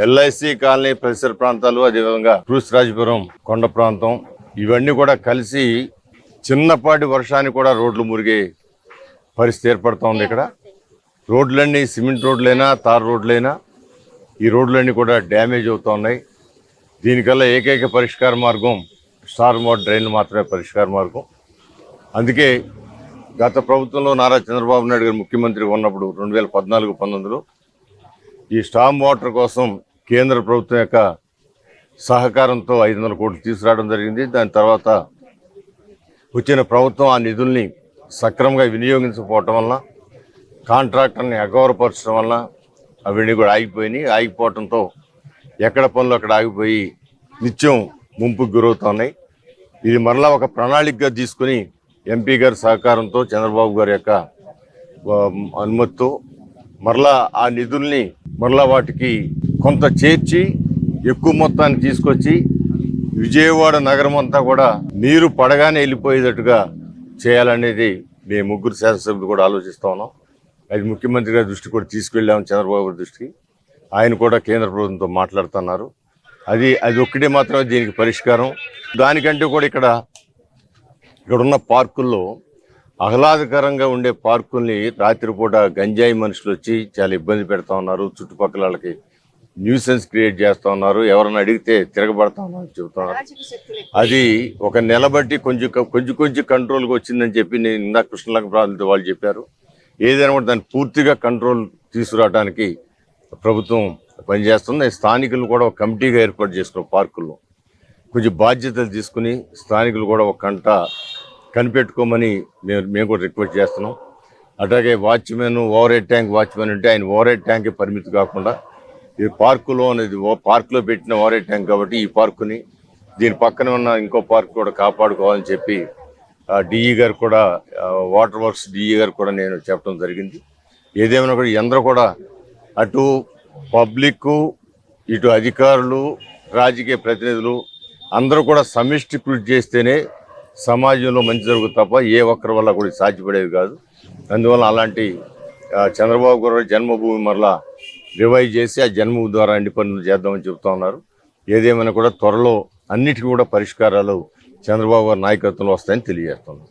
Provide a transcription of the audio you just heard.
LIC colony పరిసర ప్రాంతాలు, అదేవిధంగా రాజపురం కొండ ప్రాంతం ఇవన్నీ కూడా కలిసి చిన్నపాటి వర్షానికి కూడా రోడ్లు మురిగే పరిస్థితి ఏర్పడుతూ ఉంది. ఇక్కడ రోడ్లన్నీ సిమెంట్ రోడ్లైనా తార్ రోడ్లైనా ఈ రోడ్లన్నీ కూడా డ్యామేజ్ అవుతూ ఉన్నాయి. దీనికల్లా ఏకైక పరిష్కార మార్గం స్టార్ వాటర్ డ్రైన్లు మాత్రమే పరిష్కార మార్గం. అందుకే గత ప్రభుత్వంలో నారా చంద్రబాబు నాయుడు గారు ముఖ్యమంత్రి ఉన్నప్పుడు 2014-19లో ఈ స్టామ్ వాటర్ కోసం కేంద్ర ప్రభుత్వం యొక్క సహకారంతో 500 కోట్లు తీసుకురావడం జరిగింది. దాని తర్వాత వచ్చిన ప్రభుత్వం ఆ నిధుల్ని సక్రమంగా వినియోగించకపోవటం వలన, కాంట్రాక్టర్ని అగౌరవపరచడం వలన అవన్నీ కూడా ఆగిపోవడంతో ఎక్కడ పనులు అక్కడ ఆగిపోయి నిత్యం ముంపుకు గురవుతున్నాయి. ఇది మరలా ఒక ప్రణాళికగా తీసుకుని ఎంపీ గారి సహకారంతో, చంద్రబాబు గారి యొక్క అనుమతితో మరలా ఆ నిధుల్ని వాటికి కొంత చేర్చి ఎక్కువ మొత్తాన్ని తీసుకొచ్చి విజయవాడ నగరం అంతా కూడా నీరు పడగానే వెళ్ళిపోయేటట్టుగా చేయాలనేది మేము ముగ్గురు శాసనసభ్యులు కూడా ఆలోచిస్తూ ఉన్నాం. అది ముఖ్యమంత్రి గారి దృష్టి కూడా తీసుకెళ్ళాము, చంద్రబాబు గారి దృష్టికి. ఆయన కూడా కేంద్ర ప్రభుత్వంతో మాట్లాడుతున్నారు. అది ఒక్కటే మాత్రమే దీనికి పరిష్కారం. దానికంటే కూడా ఇక్కడ ఉన్న పార్కుల్లో ఆహ్లాదకరంగా ఉండే పార్కుల్ని రాత్రిపూట గంజాయి మనుషులు వచ్చి చాలా ఇబ్బంది పెడతా ఉన్నారు. చుట్టుపక్కల వాళ్ళకి న్యూసెన్స్ క్రియేట్ చేస్తూ ఉన్నారు. ఎవరైనా అడిగితే తిరగబడతా ఉన్నారు చెబుతున్నారు. అది ఒక నెల బట్టి కొంచెం కంట్రోల్కి వచ్చిందని చెప్పి నేను ఇందాక కృష్ణలంక ప్రాంతంతో వాళ్ళు చెప్పారు. ఏదైనా కూడా దాన్ని పూర్తిగా కంట్రోల్ తీసుకురావడానికి ప్రభుత్వం పనిచేస్తుంది. స్థానికులు కూడా ఒక కమిటీగా ఏర్పాటు చేసుకున్న పార్కుల్లో కొంచెం బాధ్యతలు తీసుకుని స్థానికులు కూడా ఒక గంట కనిపెట్టుకోమని మేము కూడా రిక్వెస్ట్ చేస్తున్నాం. అట్లాగే watchman, overhead tank watchman ఉంటే ఆయన ఓవర్ హెడ్ ట్యాంకే పరిమితి కాకుండా ఈ పార్కులో అనేది పార్కులో పెట్టిన ఓవర్ హెడ్ ట్యాంక్ కాబట్టి ఈ పార్కుని దీని పక్కన ఉన్న ఇంకో పార్క్ కూడా కాపాడుకోవాలని చెప్పి డిఈ గారు కూడా, వాటర్ వర్క్స్ డిఈ గారు కూడా నేను చెప్పడం జరిగింది. ఏదేమైనా కూడా అందరూ కూడా అటు పబ్లిక్, ఇటు అధికారులు, రాజకీయ ప్రతినిధులు అందరూ కూడా సమిష్టి కృషి చేస్తేనే సమాజంలో మంచి జరుగుతుంది తప్ప ఏ ఒక్కరి వల్ల కూడా సాధ్యపడేది కాదు. అందువల్ల అలాంటి చంద్రబాబు గారు జన్మభూమి మరలా రివైవ్ చేసి ఆ జన్మభూమి ద్వారా అన్ని పనులు చేద్దామని చెబుతూ ఉన్నారు. ఏదేమైనా కూడా త్వరలో అన్నిటికీ కూడా పరిష్కారాలు చంద్రబాబు గారి నాయకత్వంలో వస్తాయని తెలియజేస్తున్నాం.